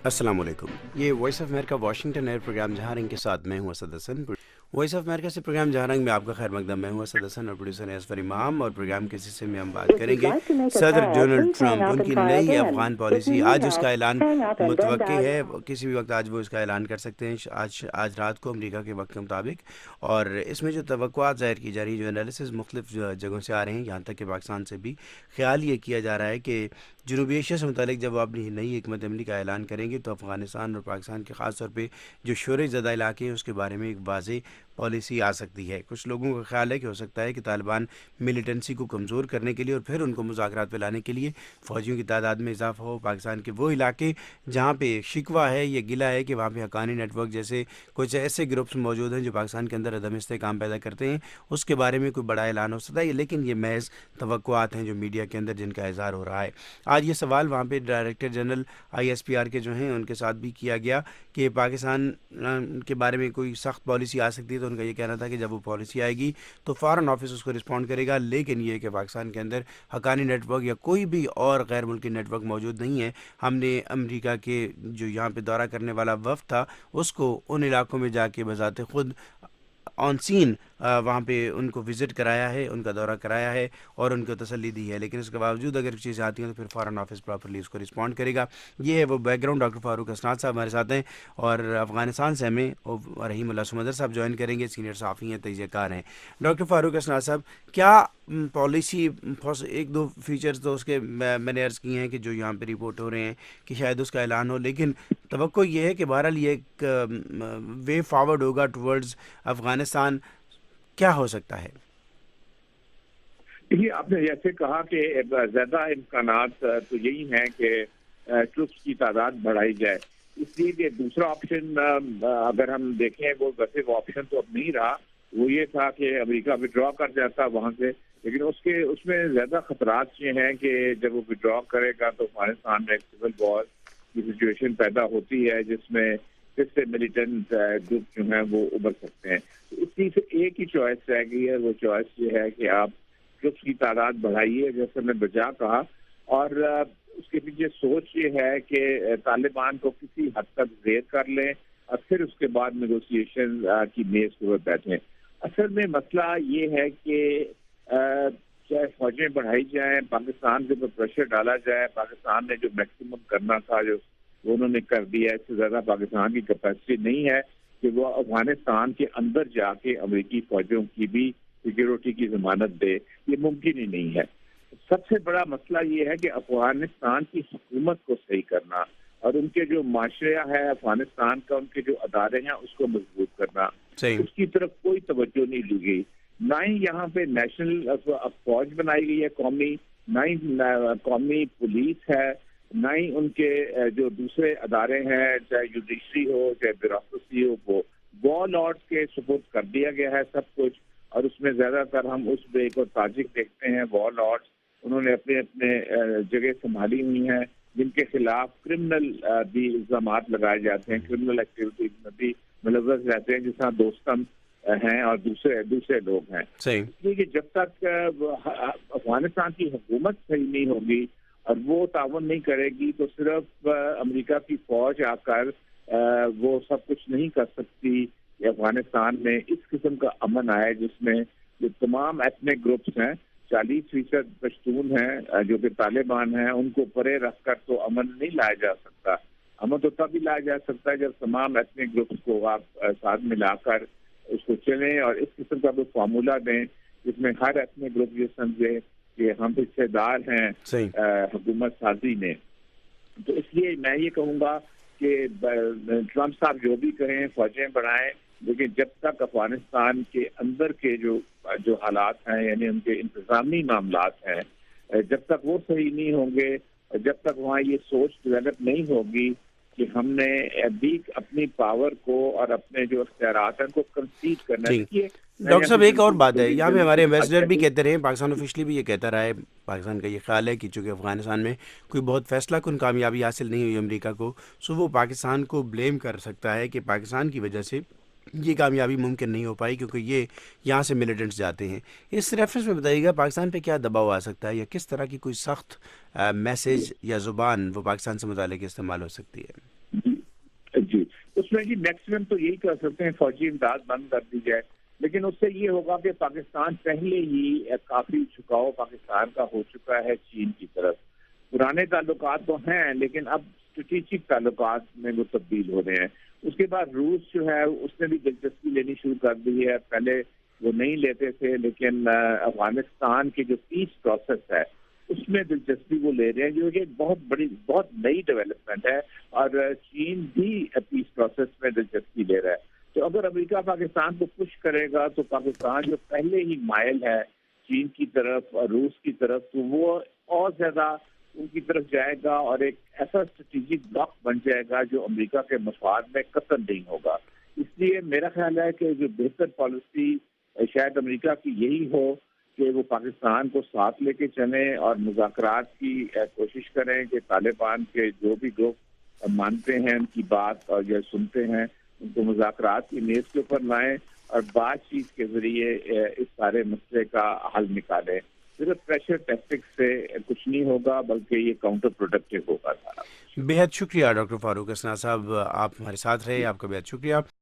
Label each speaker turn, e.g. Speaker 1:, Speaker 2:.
Speaker 1: अस्सलाम वालेकुम। ये voice of America Washington air program जहाँ रंग के साथ मैं हूँ Asad Hasan. Voice of America से प्रोग्राम जहाँ रंग में आपका खैर मकदम। मैं हूँ असद हसन और प्रोड्यूसर असफर इमाम। और प्रोग्राम के हिस्से में हम बात करेंगे सदर डोनाल्ड ट्रंप, उनकी नई अफगान पॉलिसी। आज उसका ऐलान मुतवक्की है, किसी भी वक्त आज वो इसका ऐलान कर सकते हैं, आज रात को अमेरिका के वक्त के मुताबिक। और इसमें जो तवक्कुआत ज़ाहिर की जा रही है, जो एनालिसिस मुख्तलिफ जगहों से आ रहे हैं, यहाँ तक कि पाकिस्तान से भी ख्याल ये किया जा रहा है कि जनूबी एशिया से मुतालिक जब आप अपनी नई हिकमत अमली का ऐलान करेंगे तो अफ़गानिस्तान और पाकिस्तान के ख़ास तौर पे जो शोरश ज़दा इलाके हैं उसके बारे में एक वाज़ेह पॉलिसी आ सकती है। कुछ लोगों का ख्याल है कि हो सकता है कि तालिबान मिलिटेंसी को कमज़ोर करने के लिए और फिर उनको मुज़ाकरात पे लाने के लिए फ़ौजियों की तादाद में इजाफ़ा हो। पाकिस्तान के वो इलाके जहाँ पे शिकवा है, ये गिला है कि वहाँ पे हक़ानी नेटवर्क जैसे कुछ ऐसे ग्रुप्स मौजूद हैं जो पाकिस्तान के अंदर अदम इस्तेहकाम पैदा करते हैं, उसके बारे में कोई बड़ा ऐलान हो सकता है। लेकिन ये महज़ तवक्कुआत हैं जो मीडिया के अंदर जिनका इज़हार हो रहा है। आज ये सवाल वहाँ पे डायरेक्टर जनरल ISPR के जो हैं उनके साथ भी किया गया कि पाकिस्तान के बारे में कोई सख्त पॉलिसी आ सकती है, तो उनका ये कहना था कि जब वो पॉलिसी आएगी तो फ़ौरन ऑफिस उसको रिस्पॉन्ड करेगा। लेकिन ये कि पाकिस्तान के अंदर हक़ानी नेटवर्क या कोई भी और गैर मुल्की नेटवर्क मौजूद नहीं है। हमने अमेरिका के जो यहाँ पे दौरा करने वाला वफ़द था उसको उन इलाकों में जाके बज़ाते ख़ुद ऑन सीन वहाँ पे उनको विज़िट कराया है, उनका दौरा कराया है और उनको तसल्ली दी है। लेकिन इसके बावजूद अगर चीज़ें आती हैं तो फिर फ़ौरन ऑफिस प्रॉपर्ली उसको रिस्पॉन्ड करेगा। ये है वो बैकग्राउंड। डॉक्टर फ़ारूक असनाद साहब हमारे साथ हैं और अफ़गानिस्तान से हमें रहीमुल्लाह सुमदर साहब ज्वाइन करेंगे, सीनियर सहाफ़ी हैं, तजज़ियाकार हैं। डॉक्टर फ़ारूक असनाद साहब, क्या पॉलिसी एक दो फीचर्स तो उसके मैंने अर्ज़ किए हैं कि जो यहाँ पे रिपोर्ट हो रहे हैं कि शायद उसका ऐलान हो, लेकिन तवक्को ये है कि बहरहाल ये एक वे फॉरवर्ड होगा टुवर्ड्स अफ़गानिस्तान। क्या हो सकता है?
Speaker 2: देखिए, आपने जैसे कहा कि ज़्यादा इम्कानात तो यही हैं कि ट्रुप्स की तादाद बढ़ाई जाए। इसलिए कि दूसरा ऑप्शन अगर हम देखें वो वैसे वो ऑप्शन तो अब नहीं रहा। वो ये था कि अमेरिका विड्रॉ कर जाता वहाँ से, लेकिन उसमें ज़्यादा खतरात ये हैं कि जब वो विड्रॉ करेगा तो अफगानिस्तान में एक सिविल वॉर की सिचुएशन पैदा होती है जिसमें फिर से मिलिटेंट ग्रुप जो हैं वो उभर सकते हैं। तो इसलिए से एक ही चॉइस रह गई है, वो चॉइस ये है कि आप ट्रुप्स की तादाद बढ़ाइए, जैसे मैं बजा कहा। और उसके पीछे सोच ये है कि तालिबान को किसी हद तक ज़ेर कर लें और फिर उसके बाद नेगोशिएशन की मेज पर बैठें। असल में मसला ये है कि चाहे फौजें बढ़ाई जाएं, पाकिस्तान के ऊपर प्रेशर डाला जाए, पाकिस्तान ने जो मैक्सिमम करना था जो उन्होंने कर दिया, इससे ज़्यादा पाकिस्तान की कैपेसिटी नहीं है कि वो अफगानिस्तान के अंदर जाके अमेरिकी फौजों की भी सिक्योरिटी की जमानत दे। ये मुमकिन ही नहीं है। सबसे बड़ा मसला ये है कि अफगानिस्तान की हुकूमत को सही करना और उनके जो माशरा है अफगानिस्तान का, उनके जो अदारे हैं उसको मजबूत करना, उसकी तरफ कोई तवज्जो नहीं ली गई। ना ही यहाँ पे नेशनल फौज बनाई गई है कौमी, ना ही कौमी पुलिस है, ना ही उनके जो दूसरे अदारे हैं, चाहे जुडिशरी हो चाहे ब्यूरोक्रेसी हो, वो वॉर लॉर्ड्स के सुपुर्द कर दिया गया है सब कुछ। और उसमें ज्यादातर हम उज़्बेक और ताजिक देखते हैं वॉर लॉर्ड्स, उन्होंने अपने अपने जगह संभाली हुई हैं जिनके खिलाफ क्रिमिनल भी इल्जाम लगाए जाते हैं, क्रिमिनल एक्टिविटीज में भी मुलव्वस रहते हैं, जिस दोस्तम हैं और दूसरे लोग हैं। इसलिए कि जब तक अफगानिस्तान की हुकूमत सही नहीं होगी और वो तावन नहीं करेगी तो सिर्फ अमेरिका की फौज आकर वो सब कुछ नहीं कर सकती। अफगानिस्तान में इस किस्म का अमन आए जिसमें जो तमाम एथनिक ग्रुप्स हैं, 40% पश्तून हैं जो कि तालिबान हैं, उनको परे रखकर तो अमन नहीं लाया जा सकता। अमन तो तभी लाया जा सकता है जब तमाम एथनिक ग्रुप्स को आप साथ मिलाकर उसको चलें और इस किस्म का कोई फार्मूला दें जिसमें हर एथनिक ग्रुप ये समझे कि हम हिस्सेदार हैं हुकूमत साजी में। तो इसलिए मैं ये कहूँगा कि ट्रंप साहब जो भी करें, फौजें बढ़ाएं, लेकिन जब तक अफगानिस्तान के अंदर के जो हालात हैं, यानी उनके इंतजामी मामलात हैं, जब तक वो सही नहीं होंगे, जब तक वहाँ ये सोच डेवलप नहीं होगी कि हमने अभी अपनी पावर को और अपने जो अख्तियारात हैं उनको कंसीड करना चाहिए।
Speaker 1: डॉक्टर साहब, एक और बात है, यहाँ पे हमारे एम्बेसडर भी कहते रहे, पाकिस्तान ऑफिशियली भी ये कहता रहा है, पाकिस्तान का ये ख्याल है कि चूँकि अफगानिस्तान में कोई बहुत फैसला कुन कामयाबी हासिल नहीं हुई अमेरिका को, सो वो पाकिस्तान को ब्लेम कर सकता है कि पाकिस्तान की वजह से ये कामयाबी मुमकिन नहीं हो पाई क्योंकि ये यहाँ से मिलिटेंट्स जाते हैं। इस रेफरेंस में बताइएगा पाकिस्तान पे क्या दबाव आ सकता है या किस तरह की कोई सख्त मैसेज या ज़ुबान वो पाकिस्तान से मुतालिक इस्तेमाल हो सकती है?
Speaker 2: اس میں جی میکسیمم تو یہی کر سکتے ہیں فوجی امداد بند کر دی جائے، لیکن اس سے یہ ہوگا کہ پاکستان پہلے ہی کافی جھکاؤ پاکستان کا ہو چکا ہے چین کی طرف. پرانے تعلقات تو ہیں لیکن اب اسٹریٹجک تعلقات میں وہ تبدیل ہو رہے ہیں. اس کے بعد روس جو ہے اس نے بھی دلچسپی لینی شروع کر دی ہے. پہلے وہ نہیں لیتے تھے لیکن افغانستان کی جو پیس پروسیس ہے اس میں دلچسپی وہ لے رہے ہیں، جو کہ بہت نئی ڈیولپمنٹ ہے، اور چین بھی پیس پروسیس میں دلچسپی لے رہا ہے. تو اگر امریکہ پاکستان کو پش کرے گا تو پاکستان جو پہلے ہی مائل ہے چین کی طرف اور روس کی طرف، تو وہ اور زیادہ ان کی طرف جائے گا اور ایک ایسا اسٹریٹجک بلاک بن جائے گا جو امریکہ کے مفاد میں قطعاً نہیں ہوگا. اس لیے میرا خیال ہے کہ جو بہتر پالیسی شاید امریکہ کی یہی ہو کہ وہ پاکستان کو ساتھ لے کے چلیں اور مذاکرات کی کوشش کریں کہ طالبان کے جو بھی گروپ مانتے ہیں ان کی بات اور جو سنتے ہیں ان کو مذاکرات کی میز کے اوپر لائیں اور بات چیت کے ذریعے اس سارے مسئلے کا حل نکالیں. صرف پریشر ٹیکٹکس سے کچھ نہیں ہوگا بلکہ یہ کاؤنٹر پروڈکٹیو ہوگا.
Speaker 1: بےحد شکریہ ڈاکٹر فاروق اسنا صاحب، آپ ہمارے ساتھ رہے، آپ کا بےحد شکریہ.